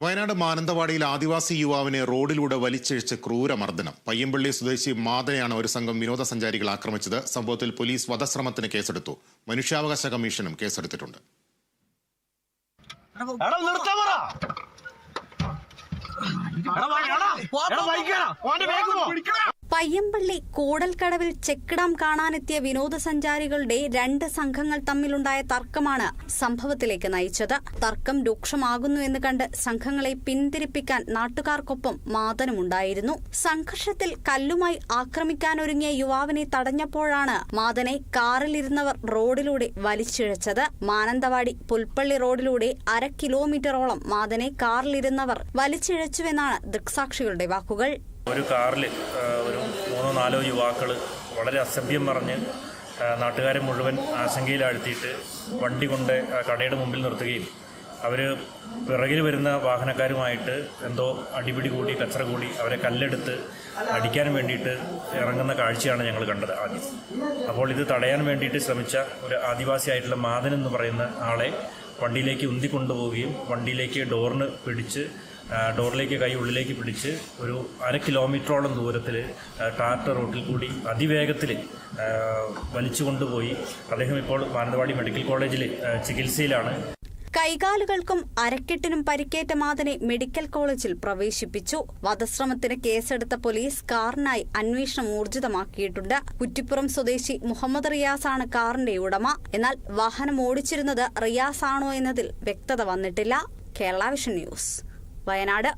വയനാട് മാനന്തവാടിയിൽ ആദിവാസി യുവാവിനെ റോഡിലൂടെ വലിച്ചിഴച്ച് ക്രൂരമർദ്ദനം. പയ്യമ്പള്ളി സ്വദേശി മാതനെയാണ് ഒരു സംഘം വിനോദസഞ്ചാരികൾ ആക്രമിച്ചത്. സംഭവത്തിൽ പോലീസ് വധശ്രമത്തിന് കേസെടുത്തു. മനുഷ്യാവകാശ കമ്മീഷനും കേസെടുത്തിട്ടുണ്ട്. പയ്യമ്പള്ളി കൂടൽക്കടവിൽ ചെക്ക് ഡാം കാണാനെത്തിയ വിനോദസഞ്ചാരികളുടെ രണ്ട് സംഘങ്ങൾ തമ്മിലുണ്ടായ തർക്കമാണ് സംഭവത്തിലേക്ക് നയിച്ചത്. തർക്കം രൂക്ഷമാകുന്നുവെന്ന് കണ്ട് സംഘങ്ങളെ പിന്തിരിപ്പിക്കാൻ നാട്ടുകാർക്കൊപ്പം മാതനുമുണ്ടായിരുന്നു. സംഘർഷത്തിൽ കല്ലുമായി ആക്രമിക്കാനൊരുങ്ങിയ യുവാവിനെ തടഞ്ഞപ്പോഴാണ് മാതനെ കാറിലിരുന്നവർ റോഡിലൂടെ വലിച്ചിഴച്ചത്. മാനന്തവാടി പുൽപ്പള്ളി റോഡിലൂടെ 1/2 കിലോമീറ്ററോളം മാതനെ കാറിലിരുന്നവർ വലിച്ചിഴച്ചുവെന്നാണ് ദൃക്സാക്ഷികളുടെ വാക്കുകൾ. ഒരു കാറിൽ ഒരു 3-4 യുവാക്കൾ വളരെ അസഭ്യം പറഞ്ഞ് നാട്ടുകാരെ മുഴുവൻ ആശങ്കയിലാഴ്ത്തിയിട്ട് വണ്ടി കൊണ്ട് കടയുടെ മുമ്പിൽ നിർത്തുകയും അവർ പിറകിൽ വരുന്ന വാഹനക്കാരുമായിട്ട് എന്തോ അടിപിടി കൂടി കച്ചറ കൂടി അവരെ കല്ലെടുത്ത് അടിക്കാൻ വേണ്ടിയിട്ട് ഇറങ്ങുന്ന കാഴ്ചയാണ് ഞങ്ങൾ കണ്ടത് ആദ്യം. അപ്പോൾ ഇത് തടയാൻ വേണ്ടിയിട്ട് ശ്രമിച്ച ഒരു ആദിവാസിയായിട്ടുള്ള മാതൻ എന്ന് പറയുന്ന ആളെ വണ്ടിയിലേക്ക് ഉന്തിക്കൊണ്ടുപോവുകയും വണ്ടിയിലേക്ക് ഡോറിലേക്ക് കൈ ഉള്ളിലേക്ക് പിടിച്ച് ഒരു 1/2 കിലോമീറ്ററോളം ദൂരത്തിൽ ടാറ്റ റോട്ടിൽ കൂടി അതിവേഗത്തിൽ വലിച്ചു കൊണ്ടുപോയി. അദ്ദേഹം ഇപ്പോൾ മാനന്തവാടി മെഡിക്കൽ കോളേജിൽ ചികിത്സയിലാണ്. കൈകാലുകൾക്കും അരക്കെട്ടിനും പരിക്കേറ്റ മാതനെ മെഡിക്കൽ കോളേജിൽ പ്രവേശിപ്പിച്ചു. വധശ്രമത്തിന് കേസെടുത്ത പോലീസ് കാറിനായി അന്വേഷണം ഊർജിതമാക്കിയിട്ടുണ്ട്. കുറ്റിപ്പുറം സ്വദേശി മുഹമ്മദ് റിയാസാണ് കാറിന്റെ ഉടമ. എന്നാൽ വാഹനം ഓടിച്ചിരുന്നത് റിയാസാണോ എന്നതിൽ വ്യക്തത വന്നിട്ടില്ല. Kerala vision news, Wayanad.